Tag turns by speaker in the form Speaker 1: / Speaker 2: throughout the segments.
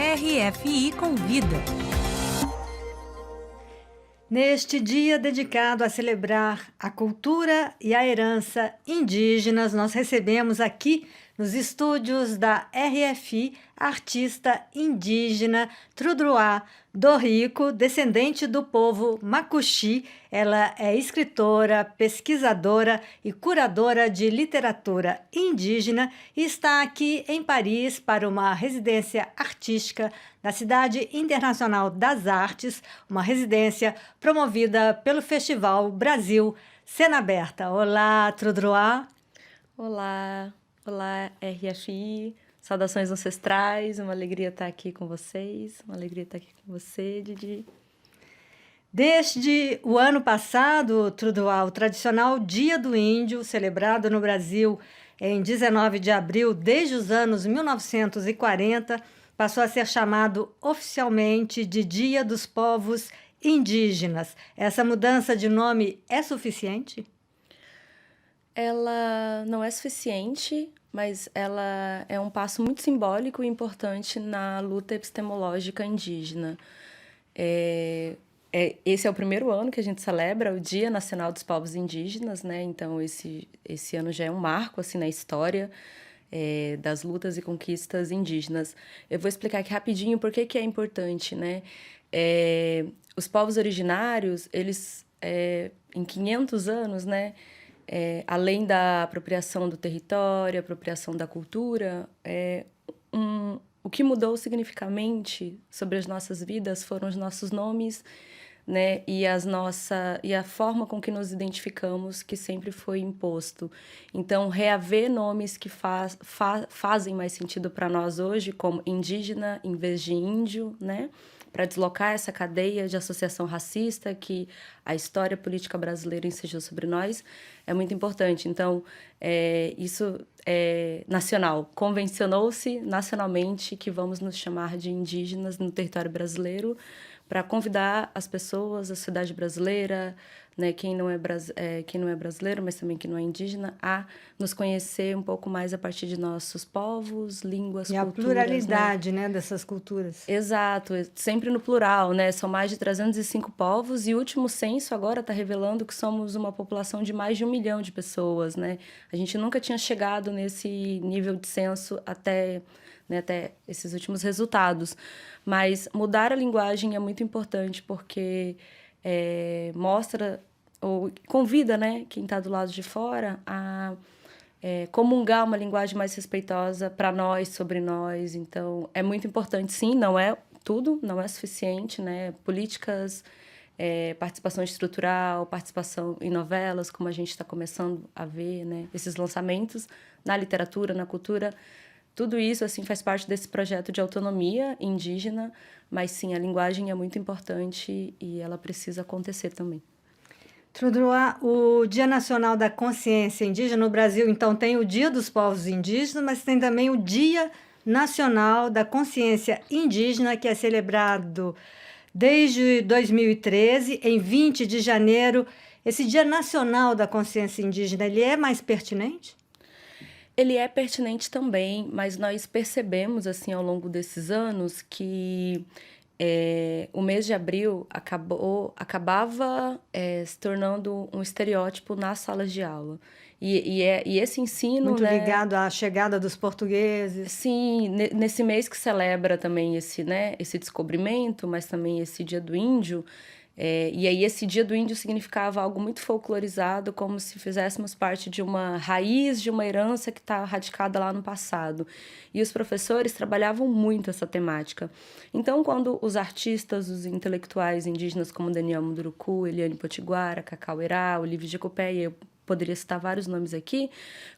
Speaker 1: RFI Convida. Neste dia dedicado a celebrar a cultura e a herança indígenas, nós recebemos aqui nos estúdios da RFI a artista indígena Trudruá Dorrico, descendente do povo Macuxi. Ela é escritora, pesquisadora e curadora de literatura indígena e está aqui em Paris para uma residência artística na Cidade Internacional das Artes, uma residência promovida pelo Festival Brasil Cena Aberta. Olá, Trudruá.
Speaker 2: Olá, olá RFI, saudações ancestrais, uma alegria estar aqui com vocês, uma alegria estar aqui com você, Didi.
Speaker 1: Desde o ano passado, Trudruá, o tradicional Dia do Índio, celebrado no Brasil em 19 de abril, desde os anos 1940, passou a ser chamado oficialmente de Dia dos Povos Indígenas. Essa mudança de nome é suficiente?
Speaker 2: Ela não é suficiente, mas ela é um passo muito simbólico e importante na luta epistemológica indígena. Esse é o primeiro ano que a gente celebra o Dia Nacional dos Povos Indígenas, né? Então, esse ano já é um marco assim, na história das lutas e conquistas indígenas. Eu vou explicar aqui rapidinho por que é importante, né? Os povos originários, eles, em 500 anos, né? Além da apropriação do território, apropriação da cultura, o que mudou significativamente sobre as nossas vidas foram os nossos nomes, né, e a forma com que nos identificamos, que sempre foi imposto. Então, reaver nomes que fazem mais sentido para nós hoje, como indígena em vez de índio, né, para deslocar essa cadeia de associação racista que a história política brasileira ensejou sobre nós, é muito importante. Então, isso é nacional. Convencionou-se nacionalmente que vamos nos chamar de indígenas no território brasileiro, para convidar as pessoas, a sociedade brasileira, né, quem não é brasileiro, mas também quem não é indígena, a nos conhecer um pouco mais a partir de nossos povos, línguas,
Speaker 1: e
Speaker 2: culturas.
Speaker 1: E a pluralidade, né, dessas culturas.
Speaker 2: Exato, sempre no plural, né? São mais de 305 povos e o último censo agora está revelando que somos uma população de mais de 1 milhão de pessoas, né? A gente nunca tinha chegado nesse nível de censo até esses últimos resultados. Mas mudar a linguagem é muito importante porque mostra ou convida, né, quem está do lado de fora a comungar uma linguagem mais respeitosa para nós, sobre nós. Então, é muito importante, sim, não é tudo, não é suficiente, né? Políticas, participação estrutural, participação em novelas, como a gente está começando a ver, né? Esses lançamentos na literatura, na cultura, tudo isso assim faz parte desse projeto de autonomia indígena, mas sim, a linguagem é muito importante e ela precisa acontecer também.
Speaker 1: Trudruá, o Dia Nacional da Consciência Indígena no Brasil, então, tem o Dia dos Povos Indígenas, mas tem também o Dia Nacional da Consciência Indígena, que é celebrado desde 2013, em 20 de janeiro. Esse Dia Nacional da Consciência Indígena, ele é mais pertinente?
Speaker 2: Ele é pertinente também, mas nós percebemos, assim, ao longo desses anos, que o mês de abril acabava se tornando um estereótipo nas salas de aula. E esse ensino...
Speaker 1: Muito
Speaker 2: né,
Speaker 1: ligado à chegada dos portugueses.
Speaker 2: Sim, nesse mês que celebra também esse descobrimento, mas também esse Dia do Índio. E aí esse Dia do Índio significava algo muito folclorizado, como se fizéssemos parte de uma raiz, de uma herança que está radicada lá no passado. E os professores trabalhavam muito essa temática. Então, quando os artistas, os intelectuais indígenas como Daniel Munduruku, Eliane Potiguara, Cacau Erá, Olívio Jacopé, e eu poderia citar vários nomes aqui,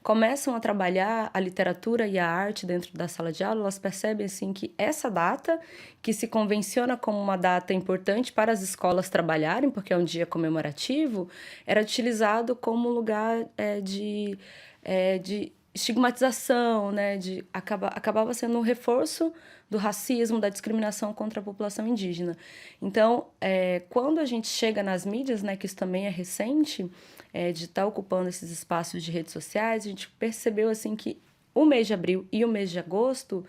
Speaker 2: começam a trabalhar a literatura e a arte dentro da sala de aula, elas percebem assim, que essa data, que se convenciona como uma data importante para as escolas trabalharem, porque é um dia comemorativo, era utilizado como lugar de estigmatização, né? Acabava sendo um reforço do racismo, da discriminação contra a população indígena. Então, quando a gente chega nas mídias, né, que isso também é recente, de estar ocupando esses espaços de redes sociais, a gente percebeu assim, que o mês de abril e o mês de agosto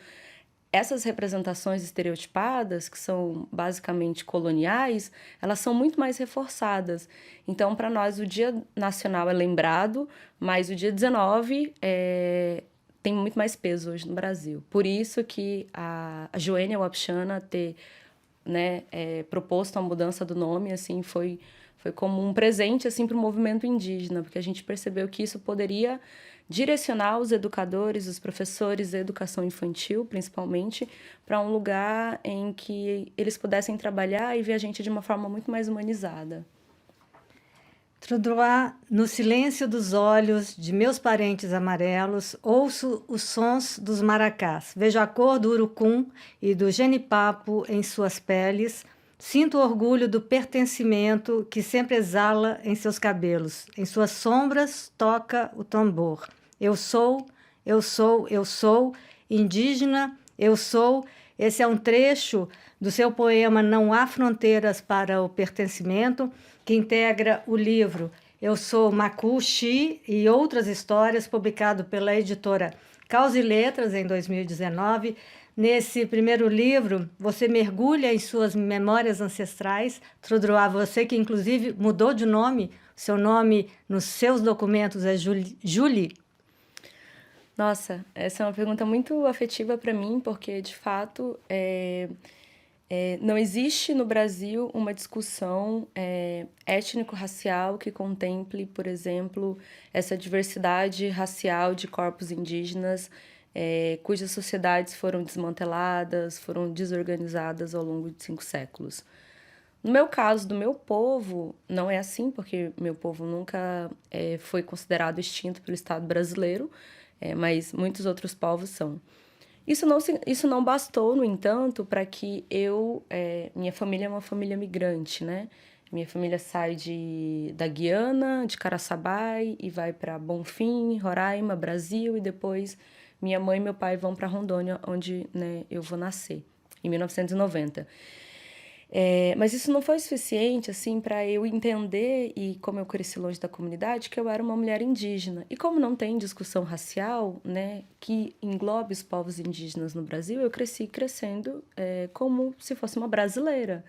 Speaker 2: essas representações estereotipadas, que são basicamente coloniais, elas são muito mais reforçadas. Então, para nós, o Dia Nacional é lembrado, mas o dia 19 tem muito mais peso hoje no Brasil. Por isso que a Joênia Wapichana ter, né, proposto a mudança do nome, assim, foi como um presente assim, para o movimento indígena, porque a gente percebeu que isso poderia direcionar os educadores, os professores da educação infantil, principalmente, para um lugar em que eles pudessem trabalhar e ver a gente de uma forma muito mais humanizada.
Speaker 1: Trudroá, no silêncio dos olhos de meus parentes amarelos, ouço os sons dos maracás. Vejo a cor do urucum e do genipapo em suas peles. Sinto o orgulho do pertencimento que sempre exala em seus cabelos. Em suas sombras toca o tambor. Eu sou, eu sou, eu sou indígena, eu sou. Esse é um trecho do seu poema Não Há Fronteiras para o Pertencimento, que integra o livro Eu Sou Macuxi e Outras Histórias, publicado pela editora Caos e Letras em 2019. Nesse primeiro livro, você mergulha em suas memórias ancestrais. Trudroá, você que inclusive mudou de nome, seu nome nos seus documentos é Julie.
Speaker 2: Nossa, essa é uma pergunta muito afetiva para mim, porque de fato não existe no Brasil uma discussão étnico-racial que contemple, por exemplo, essa diversidade racial de corpos indígenas, cujas sociedades foram desmanteladas, foram desorganizadas ao longo de 5 séculos. No meu caso, do meu povo, não é assim, porque meu povo nunca foi considerado extinto pelo Estado brasileiro, mas muitos outros povos são. Isso não bastou, no entanto, para que minha família é uma família migrante, né? Minha família sai da Guiana, de Caraçabai, e vai para Bonfim, Roraima, Brasil, e depois minha mãe e meu pai vão para Rondônia, onde, né, eu vou nascer, em 1990. Mas isso não foi suficiente assim para eu entender, e como eu cresci longe da comunidade, que eu era uma mulher indígena. E como não tem discussão racial, né, que englobe os povos indígenas no Brasil, eu cresci crescendo como se fosse uma brasileira.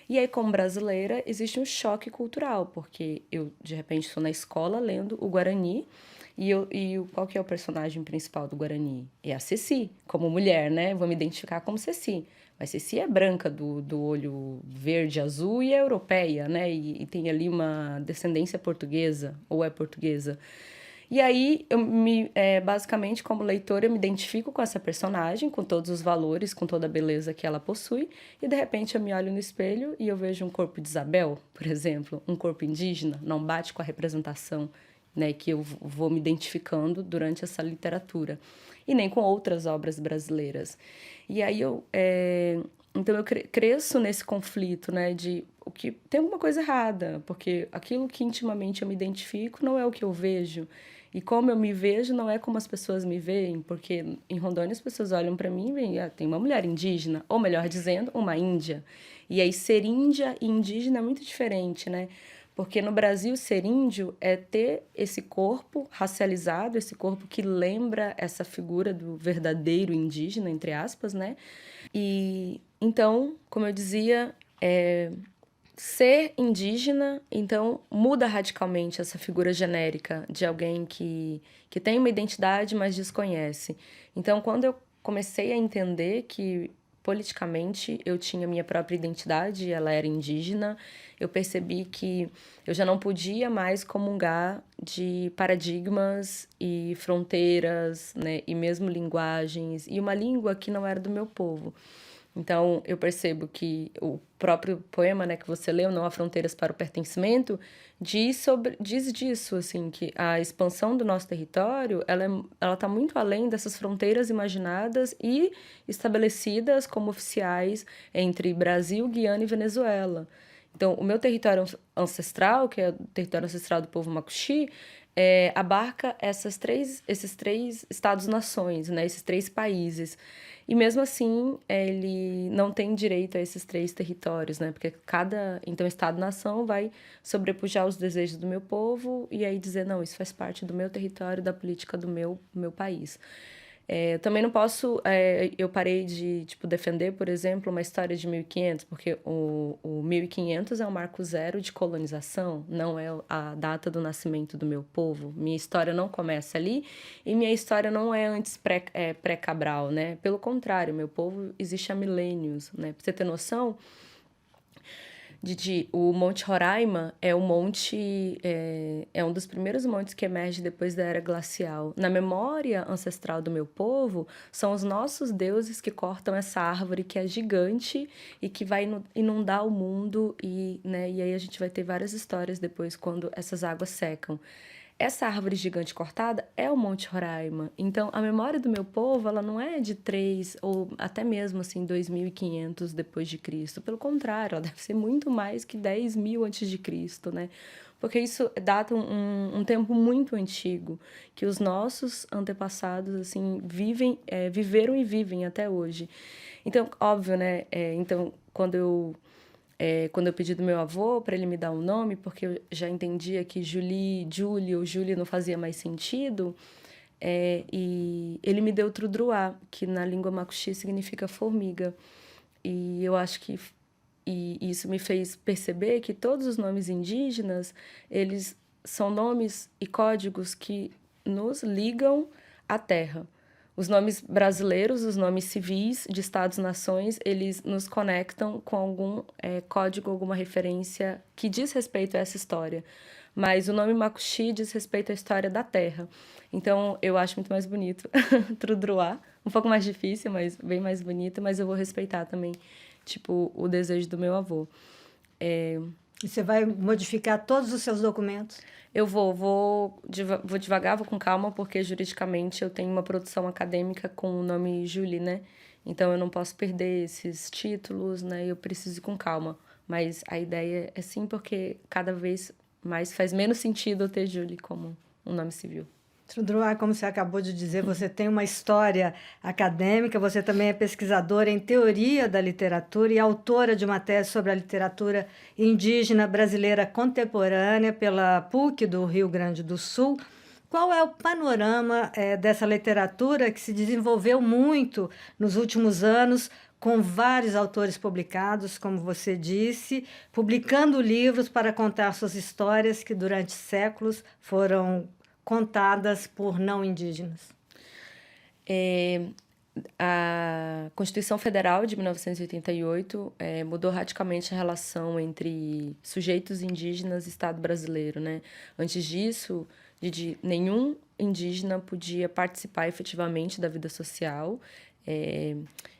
Speaker 2: E aí, como brasileira, existe um choque cultural, porque eu, de repente, estou na escola lendo o Guarani, qual que é o personagem principal do Guarani? É a Ceci, como mulher, né? Vou me identificar como Ceci. Mas Ceci é branca, do olho verde, azul, e é europeia, né? E tem ali uma descendência portuguesa, ou é portuguesa. E aí, basicamente, como leitora, eu me identifico com essa personagem, com todos os valores, com toda a beleza que ela possui, e de repente eu me olho no espelho e eu vejo um corpo de Isabel, por exemplo, um corpo indígena, não bate com a representação, né, que eu vou me identificando durante essa literatura, e nem com outras obras brasileiras. E aí então eu cresço nesse conflito, né, de o que tem alguma coisa errada, porque aquilo que intimamente eu me identifico não é o que eu vejo, e como eu me vejo não é como as pessoas me veem, porque em Rondônia as pessoas olham para mim e veem, tem uma mulher indígena, ou melhor dizendo, uma índia. E aí ser índia e indígena é muito diferente, né? Porque no Brasil, ser índio é ter esse corpo racializado, esse corpo que lembra essa figura do verdadeiro indígena, entre aspas, né? E então, como eu dizia, ser indígena, então, muda radicalmente essa figura genérica de alguém que tem uma identidade, mas desconhece. Então, quando eu comecei a entender que politicamente eu tinha minha própria identidade, ela era indígena, eu percebi que eu já não podia mais comungar de paradigmas e fronteiras, né, e mesmo linguagens, e uma língua que não era do meu povo. Então, eu percebo que o próprio poema, né, que você leu, Não Há Fronteiras para o Pertencimento, diz disso, assim, que a expansão do nosso território, ela está muito além dessas fronteiras imaginadas e estabelecidas como oficiais entre Brasil, Guiana e Venezuela. Então, o meu território ancestral, que é o território ancestral do povo Macuxi, abarca esses três estados-nações, né, esses 3 países. E mesmo assim, ele não tem direito a esses 3 territórios, né? Porque então, Estado-nação vai sobrepujar os desejos do meu povo e aí dizer, não, isso faz parte do meu território, da política do meu país. Eu também não posso, eu parei de, tipo, defender, por exemplo, uma história de 1500, porque o 1500 é o marco zero de colonização, não é a data do nascimento do meu povo. Minha história não começa ali e minha história não é antes pré-Cabral, né? Pelo contrário, meu povo existe há milênios, né? Pra você ter noção, Didi, o Monte Roraima é é um dos primeiros montes que emerge depois da era glacial. Na memória ancestral do meu povo, são os nossos deuses que cortam essa árvore que é gigante e que vai inundar o mundo né, e aí a gente vai ter várias histórias depois quando essas águas secam. Essa árvore gigante cortada é o Monte Roraima. Então, a memória do meu povo, ela não é de 3 ou até mesmo assim 2.500 depois de Cristo. Pelo contrário, ela deve ser muito mais que 10.000 antes de Cristo, né? Porque isso data um tempo muito antigo, que os nossos antepassados, assim, viveram e vivem até hoje. Então, óbvio, né? Então, quando eu pedi do meu avô para ele me dar um nome, porque eu já entendia que Julie ou Julie não fazia mais sentido, e ele me deu Trudruá, que na língua macuxi significa formiga. E eu acho que isso me fez perceber que todos os nomes indígenas, eles são nomes e códigos que nos ligam à terra. Os nomes brasileiros, os nomes civis de estados-nações, eles nos conectam com algum código, alguma referência que diz respeito a essa história. Mas o nome Makuxi diz respeito à história da terra. Então, eu acho muito mais bonito Trudruá. Um pouco mais difícil, mas bem mais bonito. Mas eu vou respeitar também, tipo, o desejo do meu avô.
Speaker 1: E você vai modificar todos os seus documentos?
Speaker 2: Eu vou devagar, vou com calma, porque juridicamente eu tenho uma produção acadêmica com o nome Julie, né? Então eu não posso perder esses títulos, né? Eu preciso ir com calma. Mas a ideia é sim, porque cada vez mais faz menos sentido eu ter Julie como um nome civil.
Speaker 1: Trudruá, como você acabou de dizer, você tem uma história acadêmica, você também é pesquisadora em teoria da literatura e autora de uma tese sobre a literatura indígena brasileira contemporânea pela PUC do Rio Grande do Sul. Qual é o panorama dessa literatura que se desenvolveu muito nos últimos anos, com vários autores publicados, como você disse, publicando livros para contar suas histórias que durante séculos foram contadas por não indígenas?
Speaker 2: A Constituição Federal de 1988 mudou radicalmente a relação entre sujeitos indígenas e Estado brasileiro, né? Antes disso, nenhum indígena podia participar efetivamente da vida social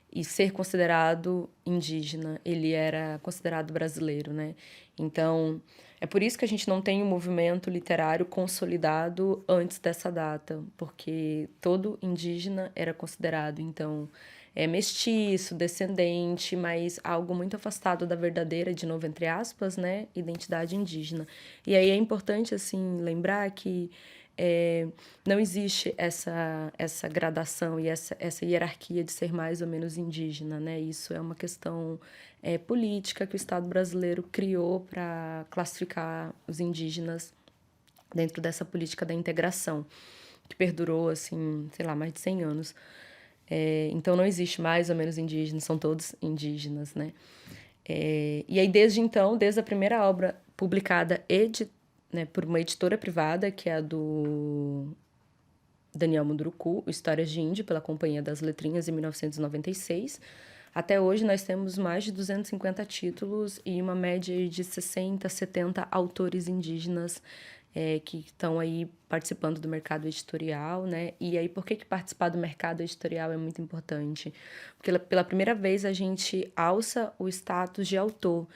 Speaker 2: e ser considerado indígena. Ele era considerado brasileiro, né? Então, é por isso que a gente não tem um movimento literário consolidado antes dessa data, porque todo indígena era considerado, então, mestiço, descendente, mas algo muito afastado da verdadeira, de novo, entre aspas, né, identidade indígena. E aí é importante, assim, lembrar que não existe essa gradação e essa hierarquia de ser mais ou menos indígena, né? Isso é uma questão política que o Estado brasileiro criou para classificar os indígenas dentro dessa política da integração, que perdurou, assim, sei lá, mais de 100 anos. Então, não existe mais ou menos indígena, são todos indígenas, né? E aí, desde então, desde a primeira obra publicada né, por uma editora privada, que é a do Daniel Munduruku, Histórias de Índio, pela Companhia das Letrinhas, em 1996. Até hoje, nós temos mais de 250 títulos e uma média de 60, 70 autores indígenas que estão aí participando do mercado editorial, né? E aí, por que participar do mercado editorial é muito importante? Porque pela primeira vez a gente alça o status de autor.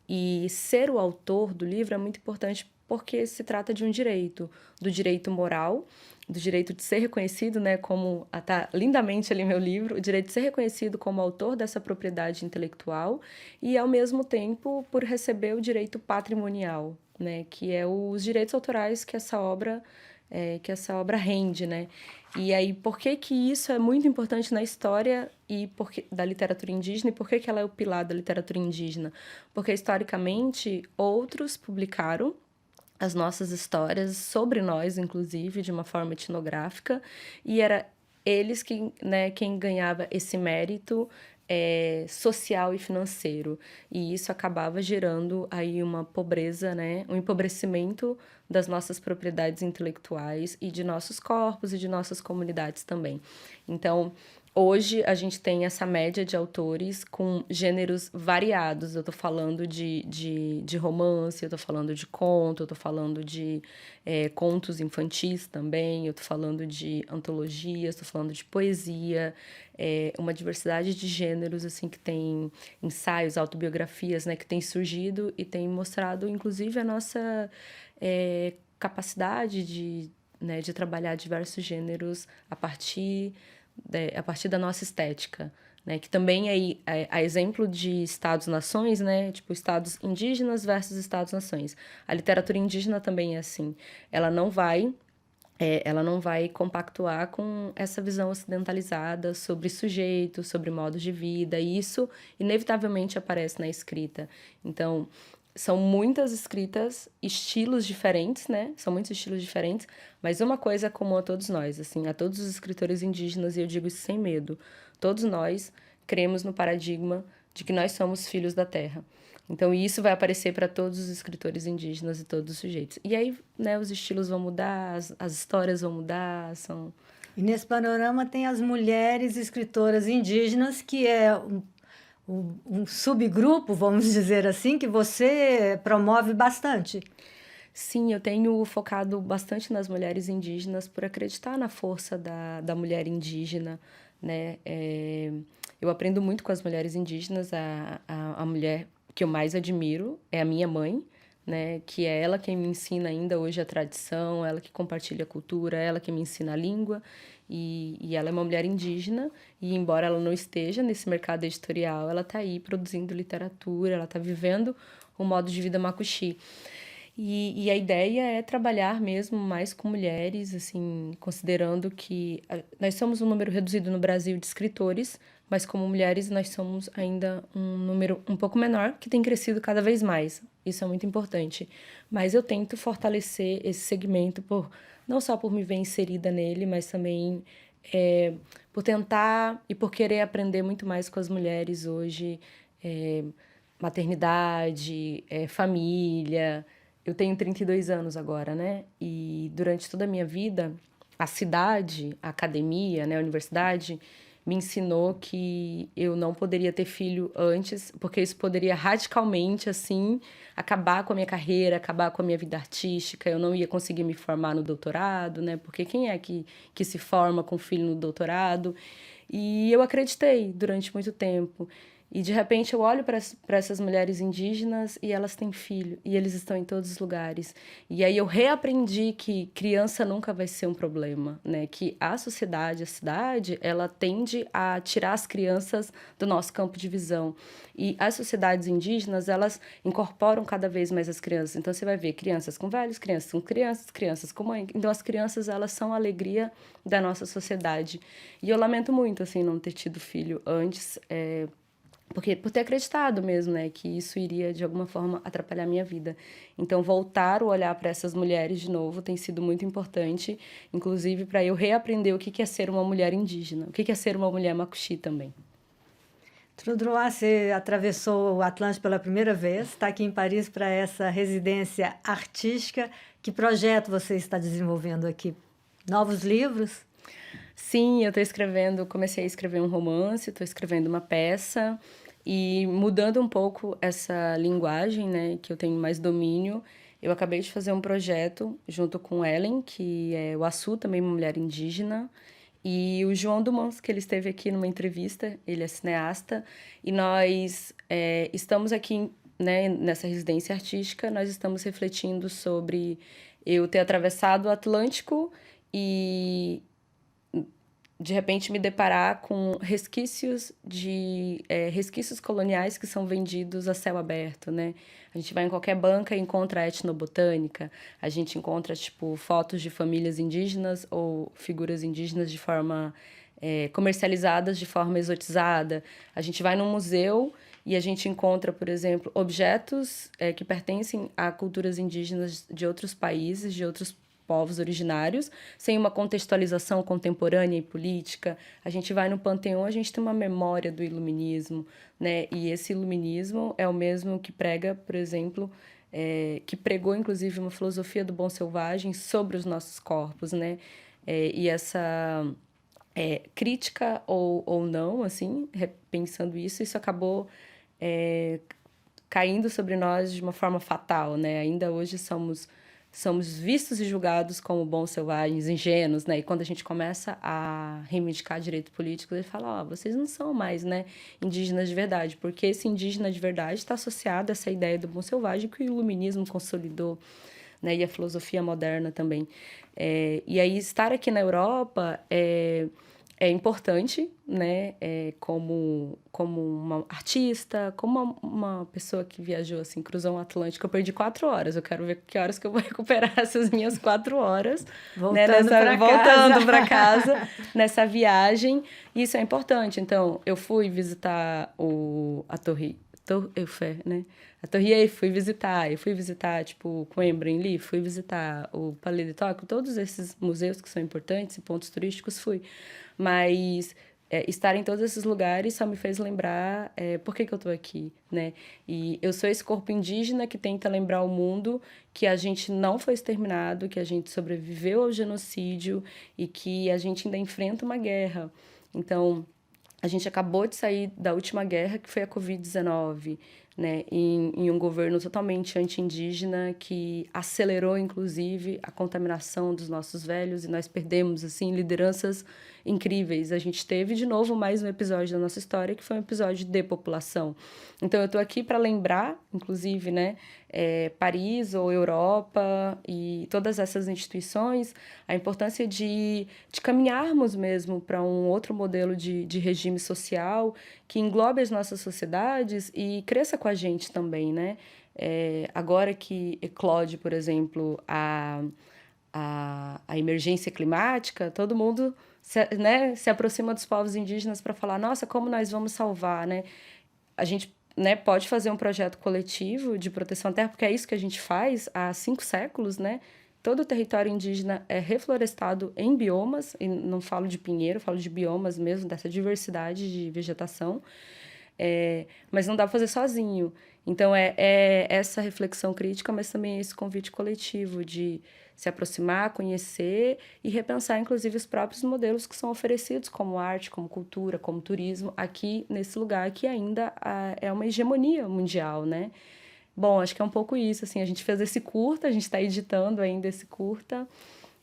Speaker 2: E ser o autor do livro é muito importante porque se trata de um direito, do direito moral, do direito de ser reconhecido, né, como tá lindamente ali meu livro, o direito de ser reconhecido como autor dessa propriedade intelectual e, ao mesmo tempo, por receber o direito patrimonial, né, que é os direitos autorais que essa obra rende, né? E aí, por que isso é muito importante na história da literatura indígena e por que ela é o pilar da literatura indígena? Porque, historicamente, outros publicaram as nossas histórias sobre nós, inclusive, de uma forma etnográfica, e era eles que, né, quem ganhava esse mérito social e financeiro. E isso acabava gerando aí uma pobreza, né, um empobrecimento das nossas propriedades intelectuais e de nossos corpos e de nossas comunidades também. Então, hoje a gente tem essa média de autores com gêneros variados. Eu tô falando de romance, eu tô falando de conto, eu tô falando de contos infantis também, eu tô falando de antologias, tô falando de poesia, uma diversidade de gêneros, assim, que tem ensaios, autobiografias, né, que tem surgido e tem mostrado, inclusive, a nossa capacidade né, de trabalhar diversos gêneros a partir da nossa estética, né? Que também é a exemplo de Estados-nações, né? Tipo, estados indígenas versus Estados-nações. A literatura indígena também é assim. Ela não vai ela não vai compactuar com essa visão ocidentalizada sobre sujeito, sobre modos de vida, e isso inevitavelmente aparece na escrita. Então, são muitas escritas, estilos diferentes, né? São muitos estilos diferentes, mas uma coisa é comum a todos nós, assim, a todos os escritores indígenas, e eu digo isso sem medo. Todos nós cremos no paradigma de que nós somos filhos da terra. Então, isso vai aparecer para todos os escritores indígenas e todos os sujeitos. E aí, né, os estilos vão mudar, as histórias vão mudar, são...
Speaker 1: E nesse panorama tem as mulheres escritoras indígenas, que é um subgrupo, vamos dizer assim, que você promove bastante.
Speaker 2: Sim, eu tenho focado bastante nas mulheres indígenas por acreditar na força da mulher indígena, né? Eu aprendo muito com as mulheres indígenas. A mulher que eu mais admiro é a minha mãe, né? Que é ela quem me ensina ainda hoje a tradição, ela que compartilha a cultura, ela que me ensina a língua. E ela é uma mulher indígena, e embora ela não esteja nesse mercado editorial, ela está aí produzindo literatura, ela está vivendo o modo de vida macuxi. E a ideia é trabalhar mesmo mais com mulheres, assim, considerando que nós somos um número reduzido no Brasil de escritores, mas como mulheres nós somos ainda um número um pouco menor, que tem crescido cada vez mais. Isso é muito importante. Mas eu tento fortalecer esse segmento não só por me ver inserida nele, mas também por tentar e por querer aprender muito mais com as mulheres hoje, maternidade, família. Eu tenho 32 anos agora, né? E durante toda a minha vida, a cidade, a academia, né, a universidade, me ensinou que eu não poderia ter filho antes, porque isso poderia radicalmente, assim, acabar com a minha carreira, acabar com a minha vida artística. Eu não ia conseguir me formar no doutorado, né? Porque quem é que se forma com filho no doutorado? E eu acreditei durante muito tempo. E, de repente, eu olho para essas mulheres indígenas e elas têm filho, e eles estão em todos os lugares. E aí eu reaprendi que criança nunca vai ser um problema, né? Que a sociedade, a cidade, ela tende a tirar as crianças do nosso campo de visão. E as sociedades indígenas, elas incorporam cada vez mais as crianças. Então, você vai ver crianças com velhos, crianças com crianças, crianças com mãe. Então, as crianças, elas são a alegria da nossa sociedade. E eu lamento muito, assim, não ter tido filho antes, porque por ter acreditado mesmo, né, que isso iria de alguma forma atrapalhar a minha vida. Então, voltar o olhar para essas mulheres de novo tem sido muito importante, inclusive para eu reaprender o que é ser uma mulher indígena, o que é ser uma mulher macuxi também.
Speaker 1: Trudroá, você atravessou o Atlântico pela primeira vez, está aqui em Paris para essa residência artística. Que projeto você está desenvolvendo aqui? Novos livros?
Speaker 2: Sim, eu estou escrevendo, comecei a escrever um romance, estou escrevendo uma peça e mudando um pouco essa linguagem, né, que eu tenho mais domínio. Eu acabei de fazer um projeto junto com Ellen, que é o Açu, também uma mulher indígena, e o João Dumont, que ele esteve aqui numa entrevista, ele é cineasta, e nós estamos aqui, né, nessa residência artística, nós estamos refletindo sobre eu ter atravessado o Atlântico e de repente me deparar com resquícios coloniais que são vendidos a céu aberto, né? A gente vai em qualquer banca e encontra a etnobotânica, a gente encontra, tipo, fotos de famílias indígenas ou figuras indígenas de forma comercializadas de forma exotizada. A gente vai num museu e a gente encontra, por exemplo, objetos que pertencem a culturas indígenas de outros países, de outros povos originários, sem uma contextualização contemporânea e política. A gente vai no Panteão, a gente tem uma memória do iluminismo, né? E esse iluminismo é o mesmo que prega, por exemplo, que pregou, inclusive, uma filosofia do bom selvagem sobre os nossos corpos, né? E essa crítica ou não, assim, repensando isso acabou caindo sobre nós de uma forma fatal, né? Ainda hoje somos vistos e julgados como bons selvagens, ingênuos, né? E quando a gente começa a reivindicar direitos políticos, ele fala, vocês não são mais, né, indígenas de verdade, porque esse indígena de verdade está associado a essa ideia do bom selvagem que o iluminismo consolidou, né? E a filosofia moderna também. E aí, estar aqui na Europa é importante, né, como uma artista, como uma pessoa que viajou, assim, cruzou um Atlântico. Eu perdi 4 horas, eu quero ver que horas que eu vou recuperar essas minhas 4 horas,
Speaker 1: voltando
Speaker 2: para casa, nessa viagem. Isso é importante. Então, eu fui visitar a Torre Eiffel, né? A Torre Eiffel, eu fui visitar, tipo, Coimbra, em Li, fui visitar o Palais de Tóquio, todos esses museus que são importantes e pontos turísticos, fui. Mas estar em todos esses lugares só me fez lembrar por que eu estou aqui, né? E eu sou esse corpo indígena que tenta lembrar o mundo que a gente não foi exterminado, que a gente sobreviveu ao genocídio e que a gente ainda enfrenta uma guerra. Então, a gente acabou de sair da última guerra, que foi a Covid-19, né, em um governo totalmente anti-indígena que acelerou, inclusive, a contaminação dos nossos velhos, e nós perdemos, assim, lideranças incríveis. A gente teve, de novo, mais um episódio da nossa história, que foi um episódio de depopulação. Então, eu estou aqui para lembrar, inclusive, né, Paris ou Europa e todas essas instituições, a importância de caminharmos mesmo para um outro modelo de regime social que englobe as nossas sociedades e cresça com a gente também, né? Agora que eclode, por exemplo, a emergência climática, todo mundo se aproxima dos povos indígenas para falar, nossa, como nós vamos salvar, né? A gente, né, pode fazer um projeto coletivo de proteção à terra, porque é isso que a gente faz há 5 séculos, né? Todo o território indígena é reflorestado em biomas, e não falo de pinheiro, falo de biomas mesmo, dessa diversidade de vegetação, mas não dá para fazer sozinho. Então, essa reflexão crítica, mas também esse convite coletivo de se aproximar, conhecer e repensar, inclusive, os próprios modelos que são oferecidos como arte, como cultura, como turismo, aqui nesse lugar que ainda é uma hegemonia mundial, né? Bom, acho que é um pouco isso, assim, a gente fez esse curta, a gente está editando ainda esse curta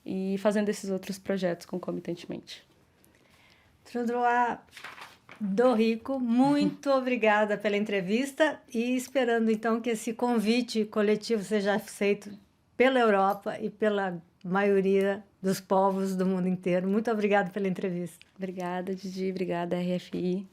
Speaker 2: e fazendo esses outros projetos concomitantemente.
Speaker 1: Trudroa Dorrico, muito obrigada pela entrevista e esperando, então, que esse convite coletivo seja feito pela Europa e pela maioria dos povos do mundo inteiro. Muito obrigada pela entrevista.
Speaker 2: Obrigada, Didi. Obrigada, RFI.